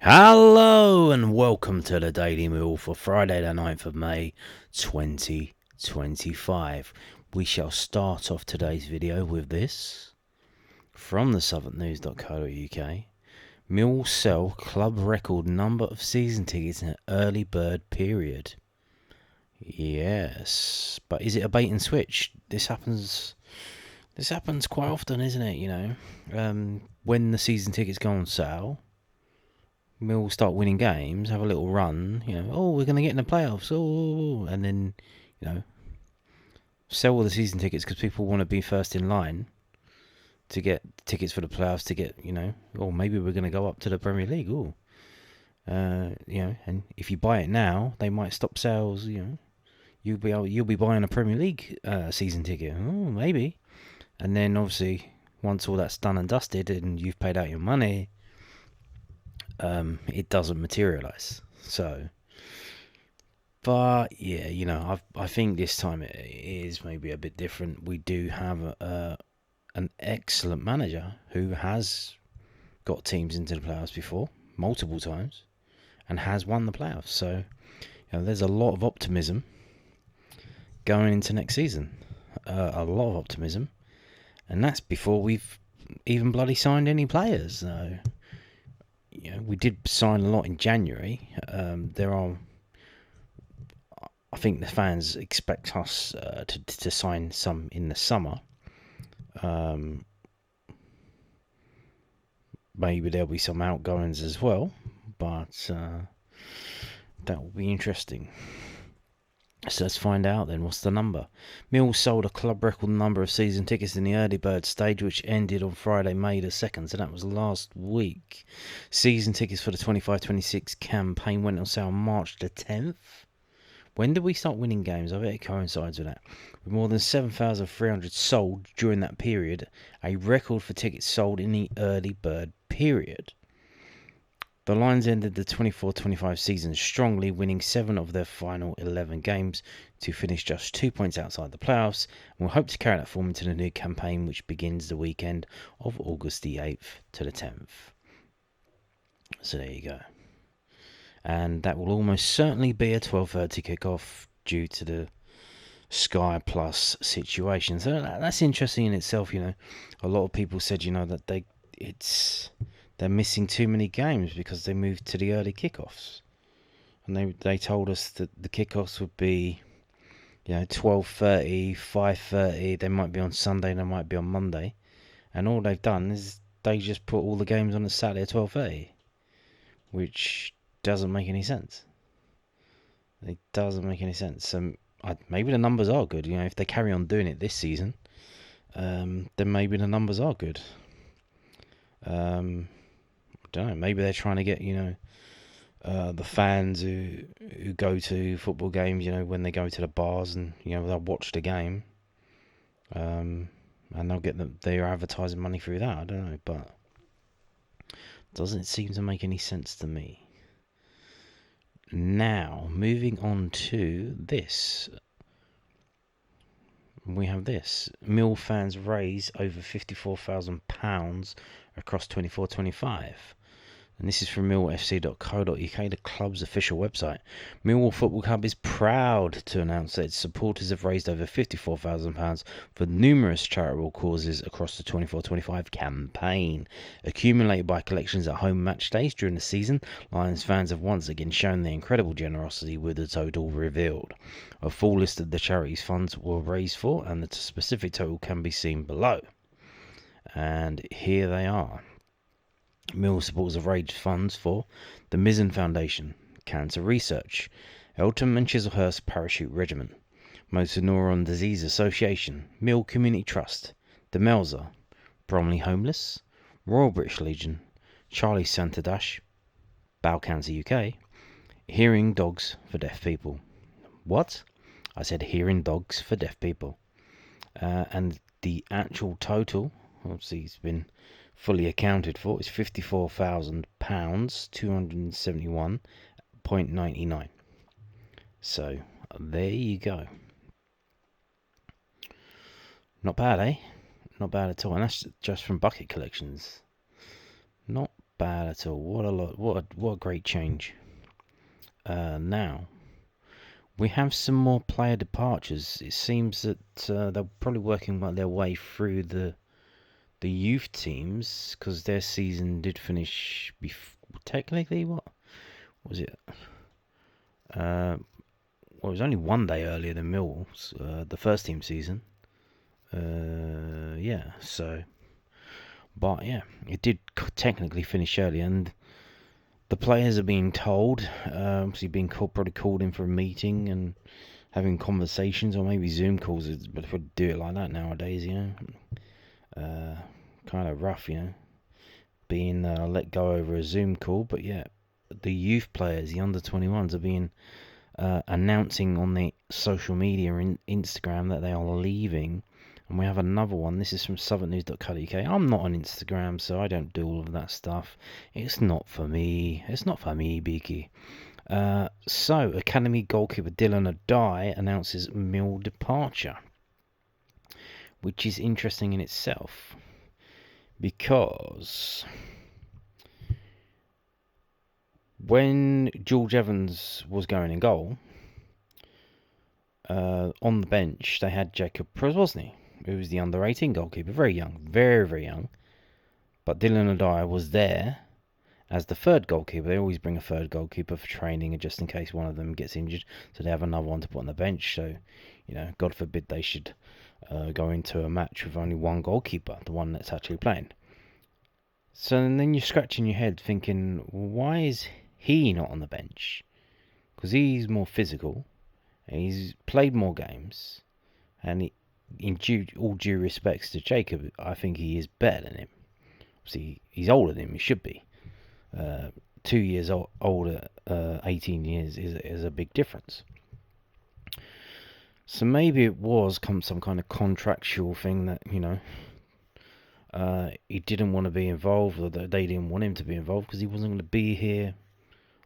Hello and welcome to the Daily Meal for Friday the 9th of May 2025. We shall start off today's video with this. From the southwarknews.co.uk, Millwall sell club record number of season tickets in an early bird period. Yes, but is it a bait and switch? This happens quite often, isn't it? When the season tickets go on sale, Mill start winning games, have a little run, we're going to get in the playoffs, and then, sell all the season tickets because people want to be first in line to get tickets for the playoffs, to get, or maybe we're going to go up to the Premier League, and if you buy it now, they might stop sales, you'll be buying a Premier League season ticket, maybe, and then obviously once all that's done and dusted and you've paid out your money, it doesn't materialize. So, but yeah, I think this time it is maybe a bit different. We do have an excellent manager who has got teams into the playoffs before, multiple times, and has won the playoffs. So, there's a lot of optimism going into next season. A lot of optimism, and that's before we've even bloody signed any players. So, we did sign a lot in January. I think the fans expect us to sign some in the summer. Maybe there'll be some outgoings as well, but that will be interesting. So let's find out then. What's the number? Mill sold a club record number of season tickets in the early bird stage, which ended on Friday, May the 2nd. So that was last week. Season tickets for the 25-26 campaign went on sale March the 10th. When did we start winning games? I bet it coincides with that. With more than 7,300 sold during that period, a record for tickets sold in the early bird period. The Lions ended the 24-25 season strongly, winning 7 of their final 11 games to finish just 2 points outside the playoffs, and will hope to carry that form into the new campaign, which begins the weekend of August the 8th to the 10th. So there you go. And that will almost certainly be a 12:30 kickoff due to the Sky Plus situation. So that's interesting in itself. A lot of people said, that they're missing too many games because they moved to the early kickoffs, and they told us that the kickoffs would be 12:30, 5:30. They might be on Sunday, they might be on Monday, and all they've done is they just put all the games on a Saturday at 12:30, which doesn't make any sense. It doesn't make any sense. Maybe the numbers are good. If they carry on doing it this season, then maybe the numbers are good. I don't know. Maybe they're trying to get the fans who go to football games, when they go to the bars and they'll watch the game, and they'll get their advertising money through that. I don't know, but doesn't seem to make any sense to me. Now, moving on to this. We have this. Mill fans raise over £54,000 across 24-25. And this is from millwallfc.co.uk, the club's official website. Millwall Football Club is proud to announce that its supporters have raised over £54,000 for numerous charitable causes across the 24-25 campaign. Accumulated by collections at home match days during the season, Lions fans have once again shown their incredible generosity with the total revealed. A full list of the charities funds were raised for, and the specific total can be seen below. And here they are. Mill supporters have raised funds for the Mizzen Foundation, Cancer Research, Eltham and Chislehurst Parachute Regiment, Motor Neuron Disease Association, Mill Community Trust, the Melza, Bromley Homeless, Royal British Legion, Charlie Santadash, Bowel Cancer UK, Hearing Dogs for Deaf People. What? I said Hearing Dogs for Deaf People. And the actual total, obviously it's been fully accounted for, is £54,000, 271.99. So there you go. Not bad, eh? Not bad at all. And that's just from bucket collections. Not bad at all. What a great change. Now we have some more player departures. It seems that they're probably working their way through the youth teams, because their season did finish technically. What was it? Well, it was only one day earlier than Millwall's, the first team season. Yeah, so, but yeah, it did technically finish early, and the players are being told, obviously being probably called in for a meeting and having conversations, or maybe Zoom calls. But if we do it like that nowadays, kind of rough, being let go over a Zoom call. But yeah, the youth players, the under-21s, are being announcing on the social media and Instagram that they are leaving. And we have another one. This is from southernnews.co.uk. I'm not on Instagram, so I don't do all of that stuff. It's not for me. It's not for me, Beaky. So, Academy goalkeeper Dillon Addai announces Mill departure, which is interesting in itself, because when George Evans was going in goal, on the bench they had Jacob Prozwozny, who was the under-18 goalkeeper, very young, very, very young. But Dillon Addai was there as the third goalkeeper. They always bring a third goalkeeper for training, and just in case one of them gets injured, so they have another one to put on the bench. So, God forbid they should go into a match with only one goalkeeper, the one that's actually playing. So then you're scratching your head thinking, why is he not on the bench? Because he's more physical, and he's played more games, and in all due respects to Jacob, I think he is better than him. See, he's older than him. He should be. 2 years older, 18 years is a big difference. So maybe it was some kind of contractual thing that he didn't want to be involved, or that they didn't want him to be involved, because he wasn't going to be here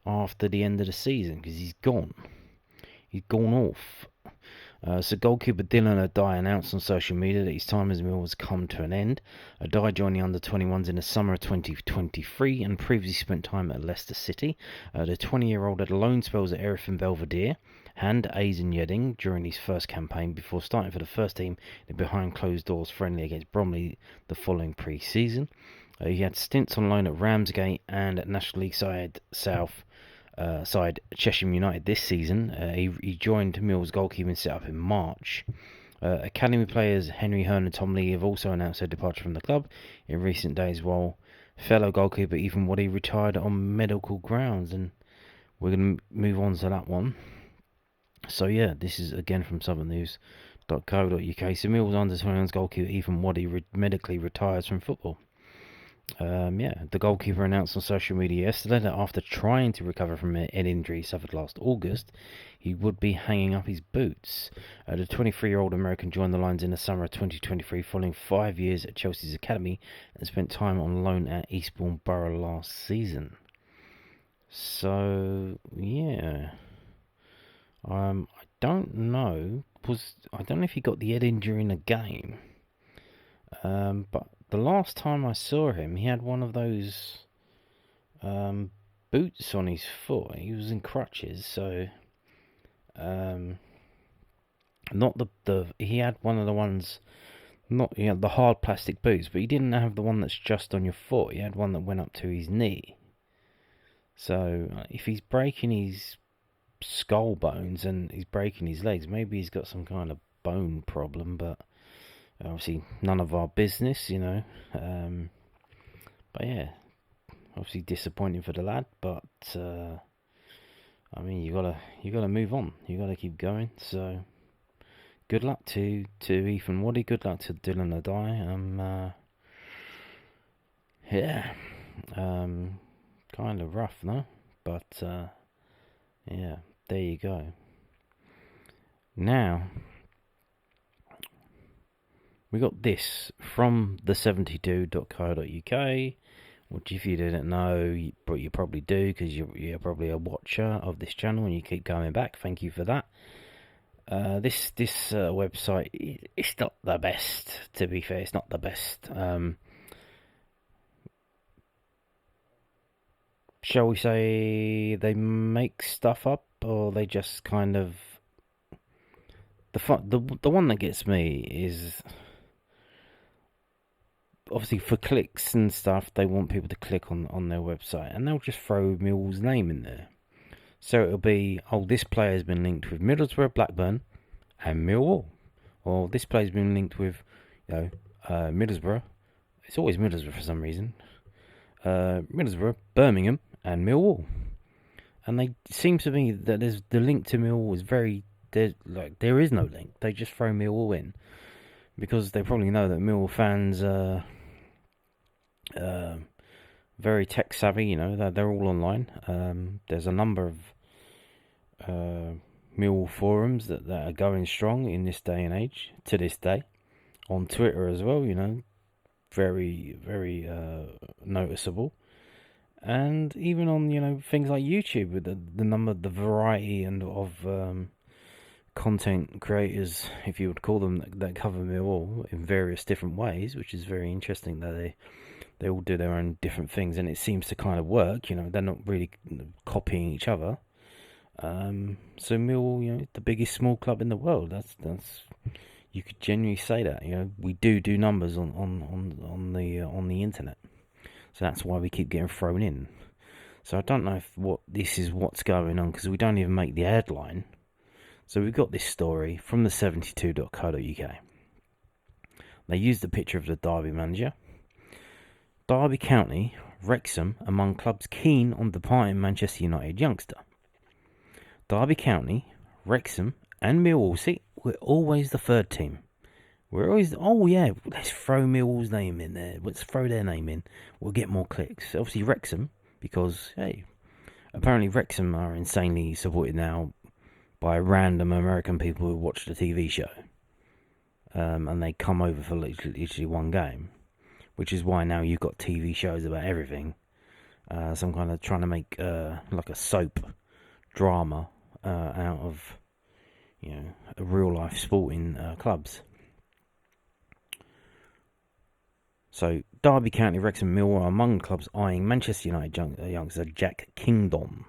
after the end of the season, because he's gone. He's gone off. So goalkeeper Dillon Addai announced on social media that his time as Mill has come to an end. Addai joined the under-21s in the summer of 2023 and previously spent time at Leicester City. The 20-year-old had loan spells at Erith and Belvedere and Aysen Yedding during his first campaign before starting for the first team in a behind-closed-doors friendly against Bromley the following pre-season. He had stints on loan at Ramsgate and at National League side Cheshire United this season. He joined Mill's goalkeeping setup in March. Academy players Henry Hearn and Tom Lee have also announced their departure from the club in recent days, while fellow goalkeeper Ethan Wady retired on medical grounds, and we're going to move on to that one. So yeah, this is again from southernnews.co.uk. So Mill's under-21s goalkeeper Ethan Wady medically retires from football. The goalkeeper announced on social media yesterday that after trying to recover from an injury he suffered last August, he would be hanging up his boots. The 23-year-old American joined the lines in the summer of 2023 following 5 years at Chelsea's academy and spent time on loan at Eastbourne Borough last season. So, yeah. I don't know. I don't know if he got the head injury in a game. But the last time I saw him, he had one of those boots on his foot. He was in crutches, so not he had one of the ones, not the hard plastic boots, but he didn't have the one that's just on your foot. He had one that went up to his knee. So if he's breaking his skull bones and he's breaking his legs, maybe he's got some kind of bone problem, but obviously none of our business, but yeah, obviously disappointing for the lad, but I mean, you gotta move on, you gotta keep going. So good luck to Ethan Wady, good luck to Dillon Addai. Kind of rough, no? But yeah, there you go. Now we got this from the72.co.uk, which if you didn't know, but you probably do, because you're probably a watcher of this channel and you keep coming back. Thank you for that. This website, it's not the best, to be fair. It's not the best. shall we say, they make stuff up, or they just kind of the one that gets me is obviously for clicks and stuff. They want people to click on their website, and they'll just throw Millwall's name in there. So it'll be, oh, this player has been linked with Middlesbrough, Blackburn, and Millwall, or this player's been linked with, Middlesbrough. It's always Middlesbrough for some reason. Middlesbrough, Birmingham, and Millwall. And they seem to me that there's the link to Millwall is there is no link. They just throw Millwall in because they probably know that Millwall fans are very tech savvy. You know, they're all online. There's a number of Millwall forums that are going strong in this day and age, to this day, on Twitter as well. You know, very, very noticeable. And even on, you know, things like YouTube with the variety and of content creators, if you would call them, that cover Millwall in various different ways, which is very interesting that they all do their own different things, and it seems to kind of work. You know, they're not really copying each other. So Millwall, you know, the biggest small club in the world. That's you could genuinely say that. You know, we do numbers on the internet. So that's why we keep getting thrown in. So I don't know if what's going on, because we don't even make the headline. So we've got this story from the 72.co.uk. They used the picture of the Derby manager. Derby County, Wrexham among clubs keen on departing Manchester United youngster. Derby County, Wrexham and Millwall. See, we're always the third team. We're always, oh yeah, let's throw Millwall's name in there. Let's throw their name in. We'll get more clicks. Obviously Wrexham, because, hey, apparently Wrexham are insanely supported now by random American people who watch the TV show. And they come over for literally one game. Which is why now you've got TV shows about everything. Some kind of trying to make like a soap drama out of, you know, real life sporting clubs. So, Derby County, Wrexham, Millwall are among clubs eyeing Manchester United youngster Jack Kingdon,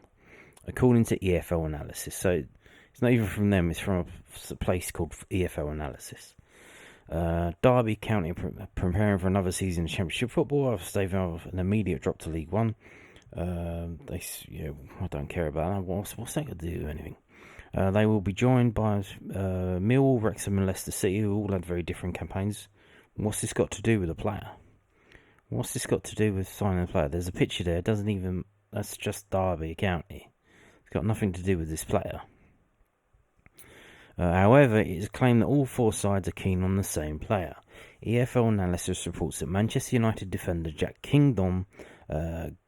according to EFL Analysis. So, it's not even from them, it's from a place called EFL Analysis. Derby County preparing for another season of Championship football after they've had an immediate drop to League One. I don't care about that. What's that got to do with anything? They will be joined by Millwall, Wrexham, and Leicester City, who all had very different campaigns. What's this got to do with a player? What's this got to do with signing a player? There's a picture there. That's just Derby County. It's got nothing to do with this player. However, it is claimed that all four sides are keen on the same player. EFL Analysis reports that Manchester United defender Jack Kingdon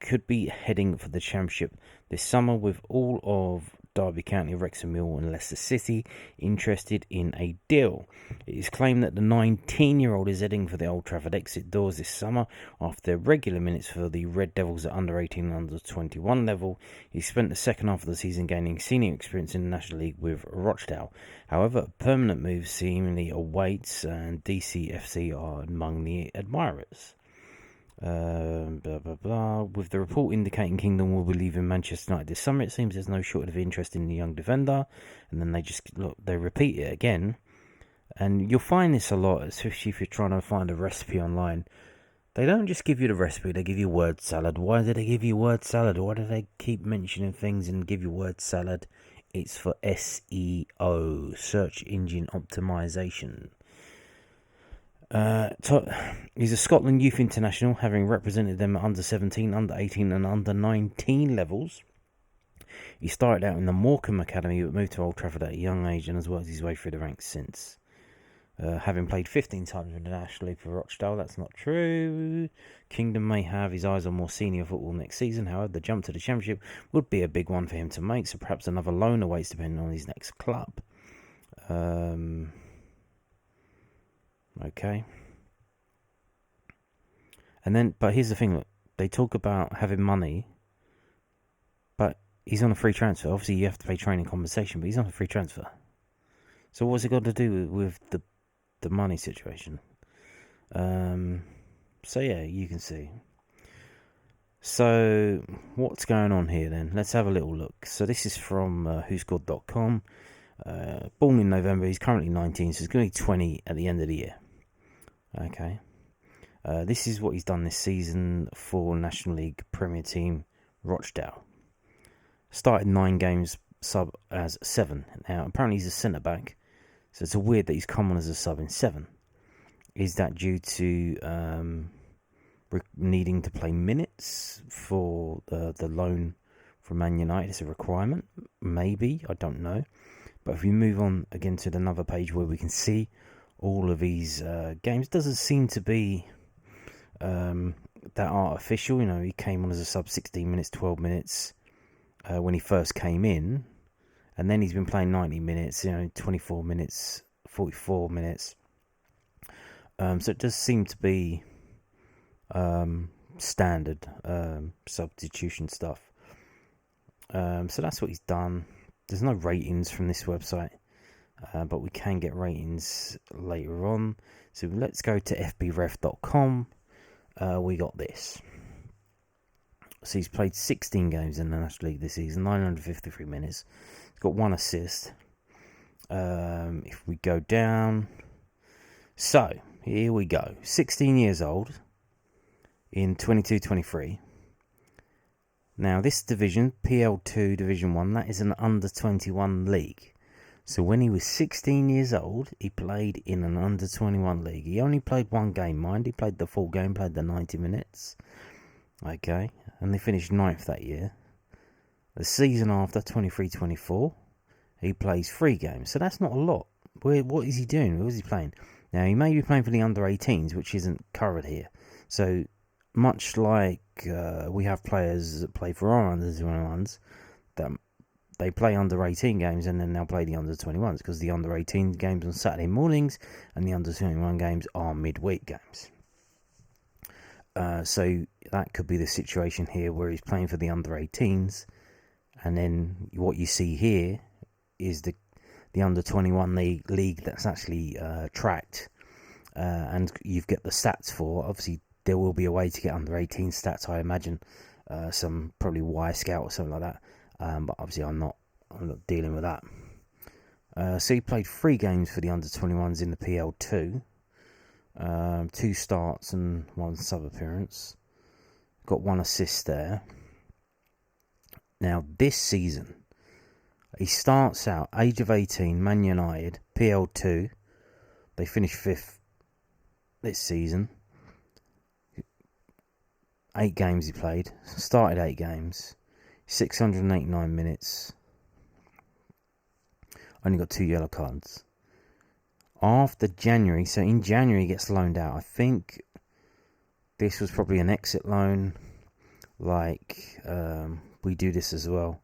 could be heading for the Championship this summer, with all of Derby County, Wrexham, Millwall and Leicester City interested in a deal. It is claimed that the 19-year-old is heading for the Old Trafford exit doors this summer after their regular minutes for the Red Devils at under 18 and under 21 level. He spent the second half of the season gaining senior experience in the National League with Rochdale. However, a permanent move seemingly awaits, and DCFC are among the admirers. With the report indicating Kingdon will be leaving Manchester United this summer, it seems there's no shortage of interest in the young defender. And then they repeat it again, and you'll find this a lot, especially if you're trying to find a recipe online. They don't just give you the recipe; they give you word salad. Why do they give you word salad? Why do they keep mentioning things and give you word salad? It's for SEO, search engine optimization. He's a Scotland youth international, having represented them at under 17, under 18 and under 19 levels. He started out in the Morecambe Academy but moved to Old Trafford at a young age and has worked his way through the ranks since. Having played 15 times internationally for Rochdale, that's not true. Kingdon may have his eyes on more senior football next season. However, the jump to the Championship would be a big one for him to make, so perhaps another loan awaits depending on his next club. Okay. And then, but here's the thing, look, they talk about having money, but he's on a free transfer. Obviously, you have to pay training compensation, but he's on a free transfer. So what's it got to do with the money situation? So yeah, you can see. So, what's going on here then? Let's have a little look. So, this is from whoscored.com. Born in November, he's currently 19, so he's going to be 20 at the end of the year. Okay. This is what he's done this season for National League Premier Team Rochdale. Started 9 games, sub as 7. Now, apparently he's a centre-back, so it's weird that he's come on as a sub in 7. Is that due to needing to play minutes for the loan from Man United? It's a requirement, maybe, I don't know. But if we move on again to another page where we can see all of these games, doesn't seem to be that artificial. You know, he came on as a sub 16 minutes, 12 minutes when he first came in, and then he's been playing 90 minutes, 24 minutes, 44 minutes. So it does seem to be standard substitution stuff. So that's what he's done. There's no ratings from this website, but we can get ratings later on. So let's go to fbref.com. We got this. So he's played 16 games in the National League this season, 953 minutes. He's got 1 assist. If we go down, so here we go. 16 years old in 22-23. Now, this division, PL2 Division 1, that is an under-21 league. So when he was 16 years old, he played in an under-21 league. He only played 1 game, mind. He played the full game, played the 90 minutes. Okay, and they finished 9th that year. The season after, 23-24, he plays 3 games. So that's not a lot. What is he doing? Who is he playing? Now, he may be playing for the under-18s, which isn't covered here. So, much like we have players that play for our under-21s, that they play under-18 games and then they'll play the under-21s, because the under-18 games on Saturday mornings and the under-21 games are midweek games. So that could be the situation here where he's playing for the under-18s, and then what you see here is the under-21 league that's actually tracked, and you've got the stats for. Obviously, there will be a way to get under-18 stats, I imagine, some probably Y-Scout or something like that, but obviously I'm not dealing with that. So he played 3 games for the under-21s in the PL2, 2 starts and 1 sub-appearance, got 1 assist there. Now this season, he starts out, age of 18, Man United, PL2, they finished 5th this season. 8 games he played, started 8 games, 689 minutes, only got 2 yellow cards. After January, so in January he gets loaned out. I think this was probably an exit loan, like we do this as well.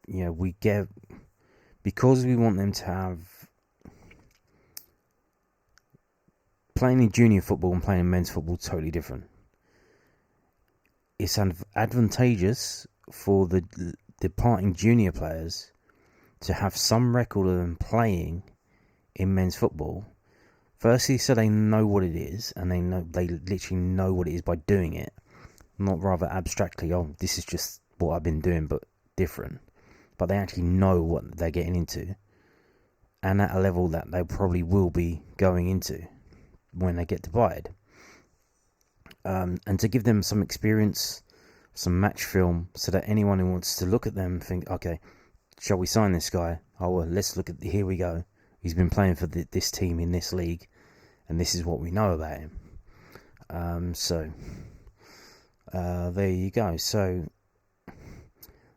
We get, because we want them to have, playing in junior football and playing in men's football totally different. It's advantageous for the departing junior players to have some record of them playing in men's football. Firstly, so they know what it is, and they literally know what it is by doing it, not rather abstractly, oh, this is just what I've been doing but different. But they actually know what they're getting into, and at a level that they probably will be going into when they get divided. And to give them some experience, some match film, so that anyone who wants to look at them think, okay, shall we sign this guy? Oh, well, let's look at, here we go. He's been playing for this team in this league, and this is what we know about him. So there you go. So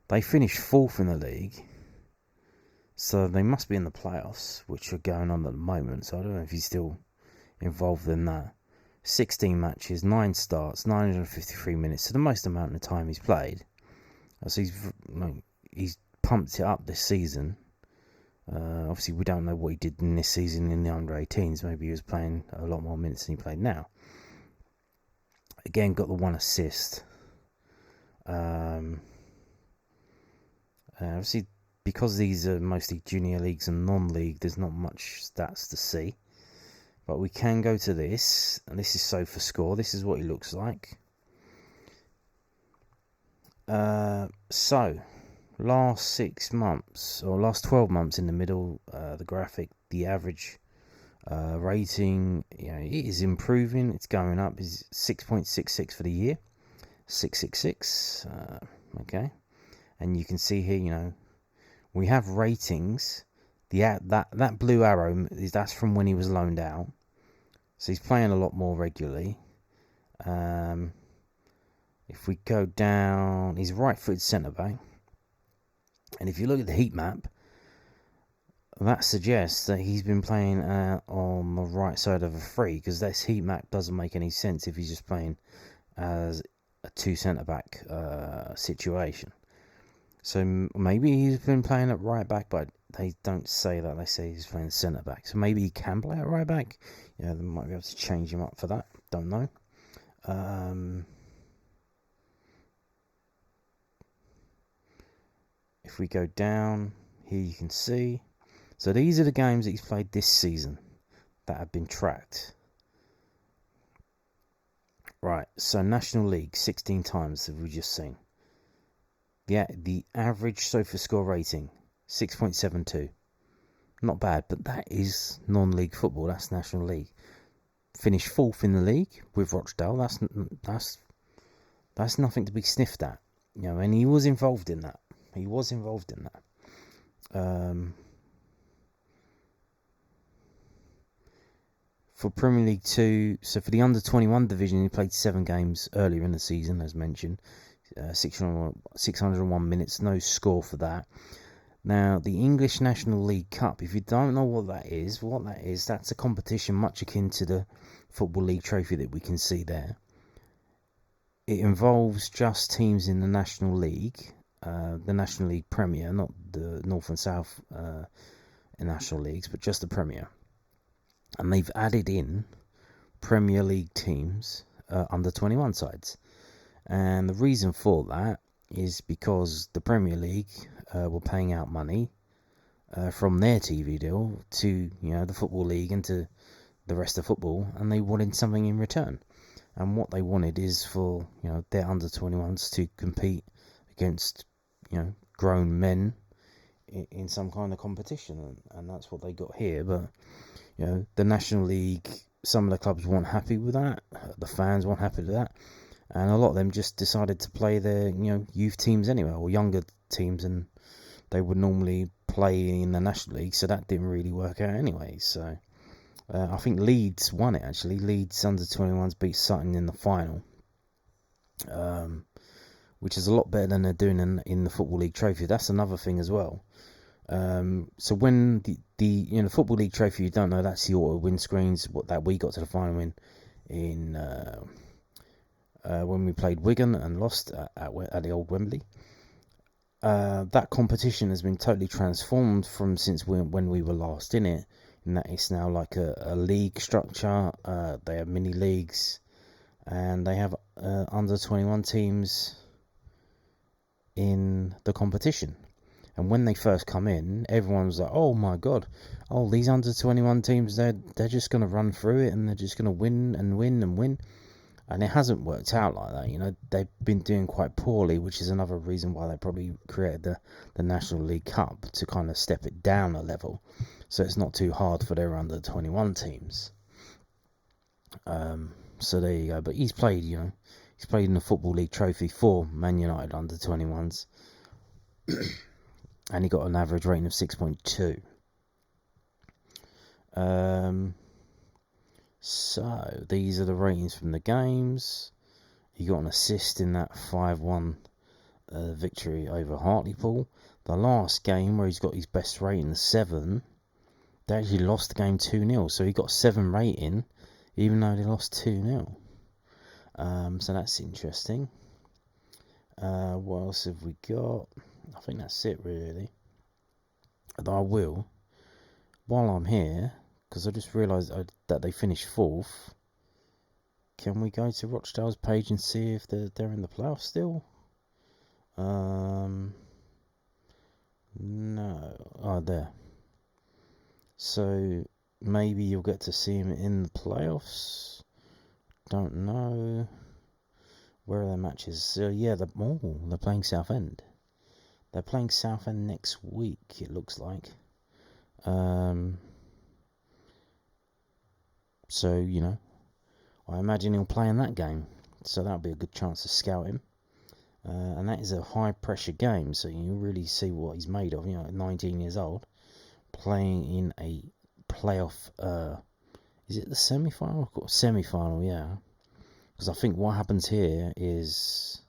they finished 4th in the league, so they must be in the playoffs, which are going on at the moment. So I don't know if he's still involved in that. 16 matches, 9 starts, 953 minutes, so the most amount of time he's played. So he's pumped it up this season. Obviously, we don't know what he did in this season in the under-18s. Maybe he was playing a lot more minutes than he played now. Again, got the 1 assist. Obviously, because these are mostly junior leagues and non-league, there's not much stats to see. But we can go to this, and this is SofaScore. This is what he looks like. So, last 6 months, or last 12 months in the middle, the graphic, the average rating, it is improving. It's going up. It's 6.66 for the year. 666. Okay. And you can see here, we have ratings. That blue arrow, that's from when he was loaned out. So he's playing a lot more regularly. If we go down, he's right-footed centre-back. And if you look at the heat map, that suggests that he's been playing on the right side of a free, because this heat map doesn't make any sense if he's just playing as a two centre-back situation. So maybe he's been playing at right back, but they don't say that. They say he's playing centre back. So maybe he can play at right back. They might be able to change him up for that. Don't know. If we go down here, you can see. So these are the games that he's played this season that have been tracked. Right. So National League 16 times have we just seen. The average SofaScore rating, 6.72. Not bad, but that is non-league football. That's National League. Finished 4th in the league with Rochdale. That's nothing to be sniffed at. And he was involved in that. For Premier League 2, so for the under-21 division, he played 7 games earlier in the season, as mentioned. 601 minutes, no score for that. Now, the English National League Cup, if you don't know what that is, that's a competition much akin to the Football League Trophy that we can see there. It involves just teams in the National League, the National League Premier, not the North and South National Leagues, but just the Premier. And they've added in Premier League teams, under 21 sides. And the reason for that is because the Premier League were paying out money from their TV deal to the Football League and to the rest of football, and they wanted something in return. And what they wanted is for their under 21s to compete against grown men in some kind of competition, and that's what they got here. But the National League, some of the clubs weren't happy with that. The fans weren't happy with that. And a lot of them just decided to play their, youth teams anyway, or younger teams, and they would normally play in the National League, so that didn't really work out anyway. So I think Leeds won it, actually. Leeds under-21s beat Sutton in the final, which is a lot better than they're doing in the Football League Trophy. That's another thing as well. So when the Football League Trophy, you don't know, that's the auto win screens, that we got to the final in when we played Wigan and lost at the old Wembley. That competition has been totally transformed from since when we were last in it, in that it's now like a league structure. They have mini leagues, and they have under 21 teams in the competition. And when they first come in, everyone was like, "Oh my god, these under 21 teams, they're just going to run through it and they're just going to win and win and win." And it hasn't worked out like that. They've been doing quite poorly, which is another reason why they probably created the National League Cup, to kind of step it down a level, so it's not too hard for their under 21 teams. So there you go. But he's played in the Football League Trophy for Man United under 21s, and he got an average rating of 6.2. So these are the ratings from the games. He got an assist in that 5-1 victory over Hartlepool. The last game where he's got his best rating, 7, they actually lost the game 2-0. So he got 7 rating, even though they lost 2-0. So that's interesting. What else have we got? I think that's it, really. But I will, while I'm here, because I just realised that they finished 4th. Can we go to Rochdale's page and see if they're in the playoffs still? No. Oh, there. So maybe you'll get to see him in the playoffs. Don't know. Where are their matches? They're playing Southend. They're playing Southend next week, it looks like. So, I imagine he'll play in that game. So that'll be a good chance to scout him. And that is a high-pressure game, so you really see what he's made of. 19 years old, playing in a playoff... is it the semi-final? Semi-final, yeah. Because I think what happens here is...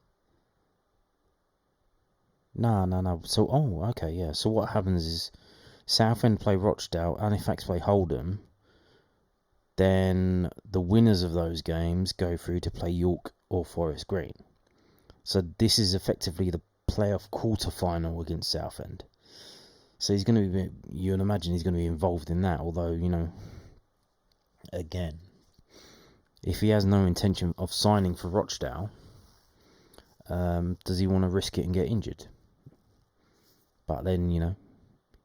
No. So, okay, yeah. So what happens is Southend play Rochdale, Halifax play Oldham. Then the winners of those games go through to play York or Forest Green. So this is effectively the playoff quarter-final against Southend. So he's going to be, you can imagine he's going to be involved in that. Although, again, if he has no intention of signing for Rochdale, does he want to risk it and get injured? But then,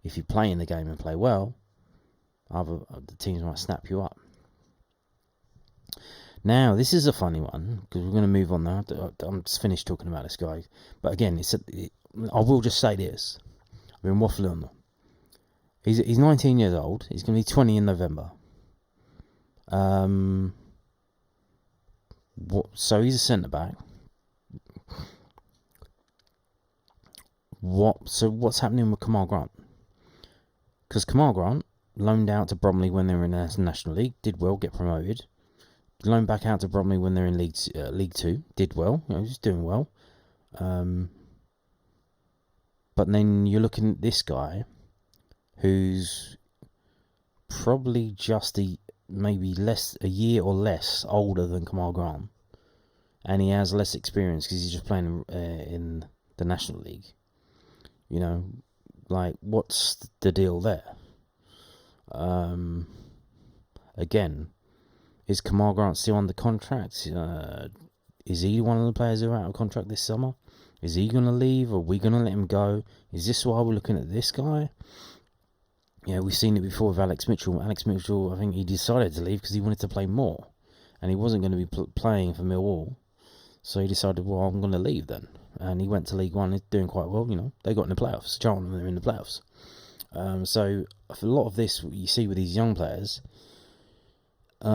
if you play in the game and play well, the teams might snap you up. Now, this is a funny one, because we're going to move on now. I'm just finished talking about this guy. But again, I will just say this. I've been waffling on them. He's 19 years old. He's going to be 20 in November. So he's a centre-back. What's happening with Kamal Grant? Because Kamal Grant loaned out to Bromley when they were in the National League, did well, get promoted. Loaned back out to Bromley when they're in League 2, did well, he's doing well. But then you're looking at this guy, who's probably just maybe a year or less older than Kamal Grant, and he has less experience because he's just playing in the National League. What's the deal there? Again, is Kamal Grant still under contract? Is he one of the players who are out of contract this summer? Is he going to leave? Are we going to let him go? Is this why we're looking at this guy? We've seen it before with Alex Mitchell. Alex Mitchell, I think he decided to leave because he wanted to play more. And he wasn't going to be playing for Millwall. So he decided, well, I'm going to leave then. And he went to League One. He's doing quite well, They got in the playoffs. Charlton, they're in the playoffs. So a lot of this you see with these young players, a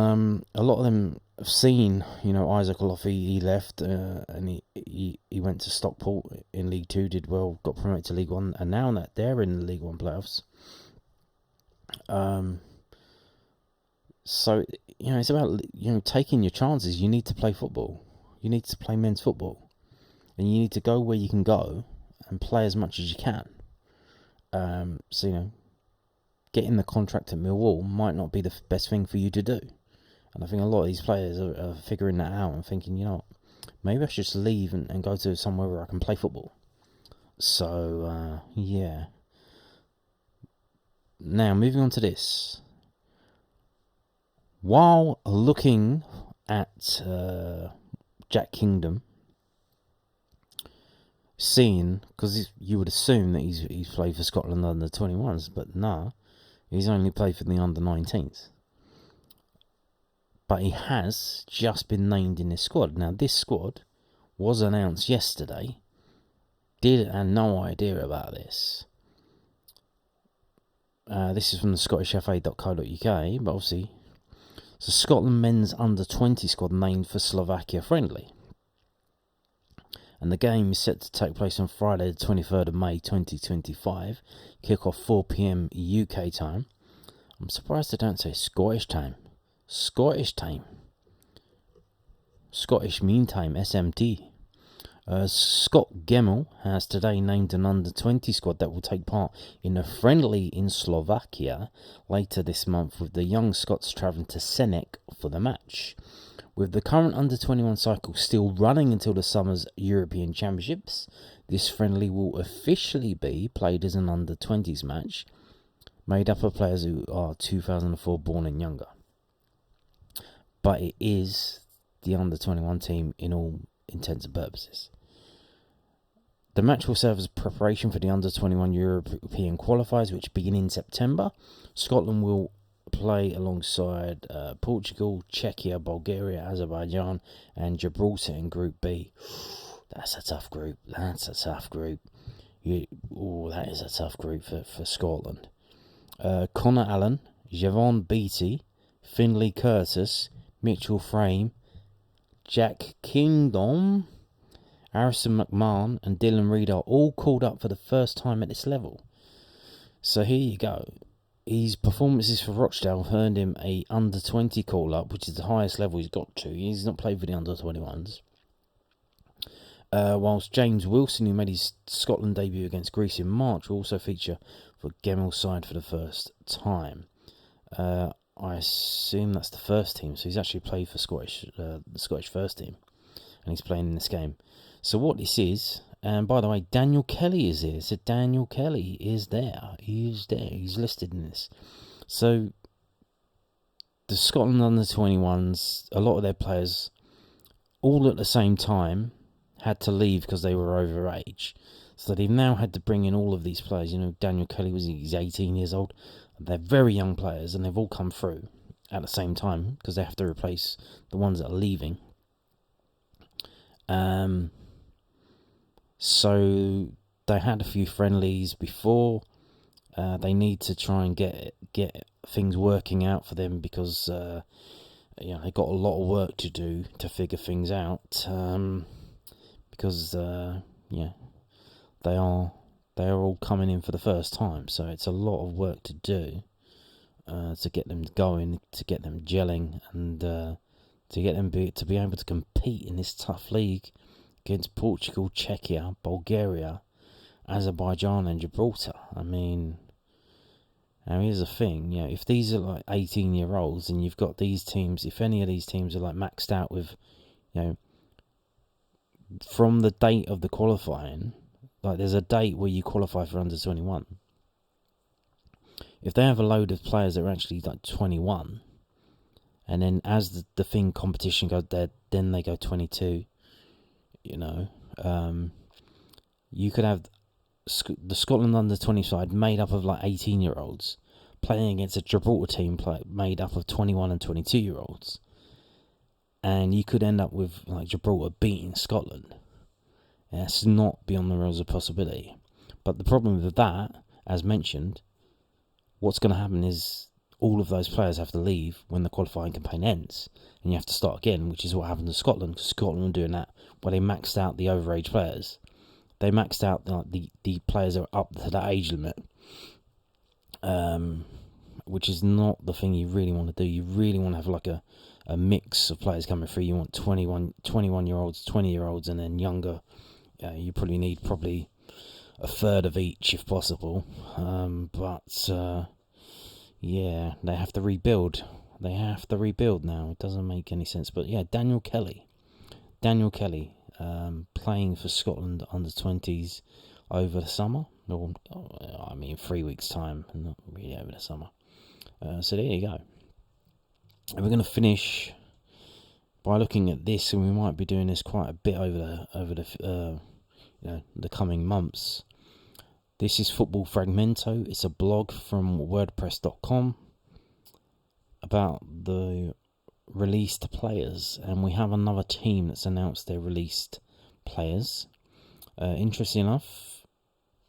lot of them have seen, Isaac Olofi, he left and he went to Stockport in League 2, did well, got promoted to League 1, and now that they're in the League 1 playoffs, so, it's about, taking your chances. You need to play football. You need to play men's football. And you need to go where you can go and play as much as you can. So, getting the contract at Millwall might not be the best thing for you to do. And I think a lot of these players are figuring that out and thinking, maybe I should just leave and go to somewhere where I can play football. So, yeah. Now, moving on to this. While looking at Jack Kingdon, because you would assume that he's played for Scotland under 21s, but nah, he's only played for the under 19s. But he has just been named in this squad. Now, this squad was announced yesterday. Had no idea about this. This is from the scottishfa.co.uk, but obviously, it's the Scotland men's under 20 squad named for Slovakia Friendly. And the game is set to take place on Friday, the 23rd of May 2025. Kick-off 4 p.m. UK time. I'm surprised they don't say Scottish time. Scottish time. Scottish Mean Time, SMT. Scott Gemmell has today named an under-20 squad that will take part in a friendly in Slovakia later this month, with the young Scots travelling to Senek for the match. With the current under-21 cycle still running until the summer's European Championships, this friendly will officially be played as an under-20s match, made up of players who are 2004 born and younger. But it is the under-21 team in all intents and purposes. The match will serve as preparation for the under-21 European qualifiers, which begin in September. Scotland will play alongside Portugal, Czechia, Bulgaria, Azerbaijan, and Gibraltar in Group B. That's a tough group. That is a tough group for Scotland. Connor Allen, Javon Beattie, Finlay Curtis, Mitchell Frame, Jack Kingdon, Harrison McMahon, and Dillon Addai are all called up for the first time at this level. So here you go. His performances for Rochdale have earned him a under-20 call-up, which is the highest level he's got to. He's not played for the under-21s. Whilst James Wilson, who made his Scotland debut against Greece in March, will also feature for Gemmel's side for the first time. I assume that's the first team, so he's actually played for the Scottish first team, and he's playing in this game. So what this is, and by the way, Daniel Kelly is here. So Daniel Kelly is there. He is there. He's listed in this. So the Scotland under-21s, a lot of their players, all at the same time, had to leave because they were over age. So they've now had to bring in all of these players. You know, Daniel Kelly he's 18 years old. They're very young players, and they've all come through at the same time because they have to replace the ones that are leaving. So they had a few friendlies before. They need to try and get things working out for them because they've got a lot of work to do to figure things out. Because they are all coming in for the first time, so it's a lot of work to do to get them going, to get them gelling, and to get them to be able to compete in this tough league against Portugal, Czechia, Bulgaria, Azerbaijan, and Gibraltar. I mean, now here's the thing, if these are like 18-year-olds and you've got these teams, if any of these teams are like maxed out with, from the date of the qualifying, like there's a date where you qualify for under 21. If they have a load of players that are actually like 21, and then as the competition goes dead, then they go 22. You could have the Scotland under 20 side made up of like 18-year-olds playing against a Gibraltar team made up of 21 and 22-year-olds. And you could end up with like Gibraltar beating Scotland. That's not beyond the realms of possibility. But the problem with that, as mentioned, what's going to happen is all of those players have to leave when the qualifying campaign ends, and you have to start again, which is what happened to Scotland, because Scotland were doing that where they maxed out the overage players. They maxed out the players that are up to that age limit, which is not the thing you really want to do. You really want to have like a mix of players coming through. You want 21-year-olds, 20-year-olds, and then younger. You probably need a third of each if possible. They have to rebuild. They have to rebuild now. It doesn't make any sense. But yeah, Daniel Kelly, playing for Scotland under 20s over the summer. 3 weeks' time, not really over the summer. So there you go. And we're going to finish by looking at this, and we might be doing this quite a bit over the coming months. This is Football Fragmento. It's a blog from WordPress.com about the released players, and we have another team that's announced their released players. Interesting enough,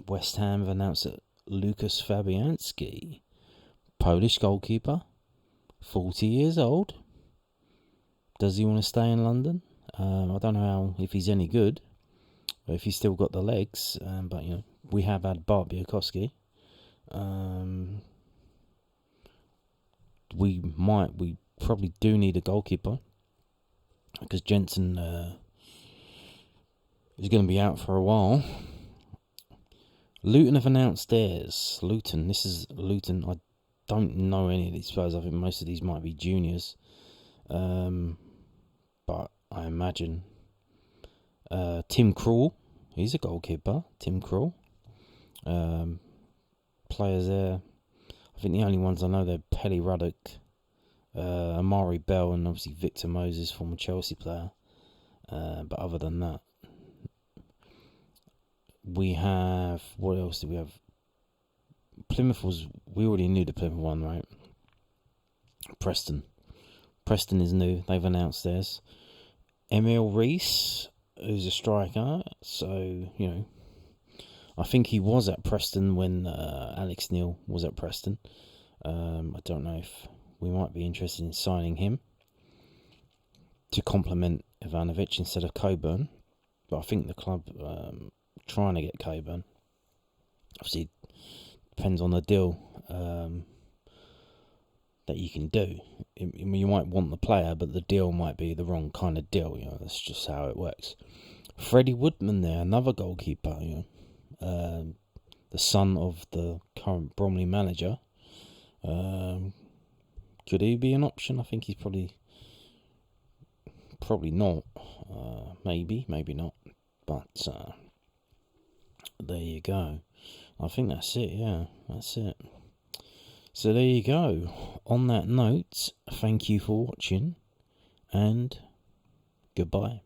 West Ham have announced that Lukas Fabianski, Polish goalkeeper, 40 years old. Does he want to stay in London? I don't know if he's any good, or if he's still got the legs. But we have had Bart Białkowski. We probably do need a goalkeeper because Jensen is going to be out for a while. Luton have announced theirs. This is Luton. I don't know any of these players. I think most of these might be juniors. But I imagine Tim Krul, he's a goalkeeper. Tim Krul. Players there. I think the only ones I know, they're Pelly Ruddock, Amari Bell, and obviously Victor Moses, former Chelsea player. But other than that, we have, what else do we have? We already knew the Plymouth one, right? Preston. Preston is new. They've announced theirs. Emil Reese, who's a striker. So, I think he was at Preston when Alex Neil was at Preston. I don't know if we might be interested in signing him to complement Ivanovic instead of Coburn. But I think the club trying to get Coburn. Obviously, depends on the deal that you can do. You might want the player, but the deal might be the wrong kind of deal. That's just how it works. Freddie Woodman there, another goalkeeper. The son of the current Bromley manager. Could he be an option? I think he's probably not. Maybe not. But there you go. I think that's it. Yeah, that's it. So there you go. On that note, thank you for watching, and goodbye.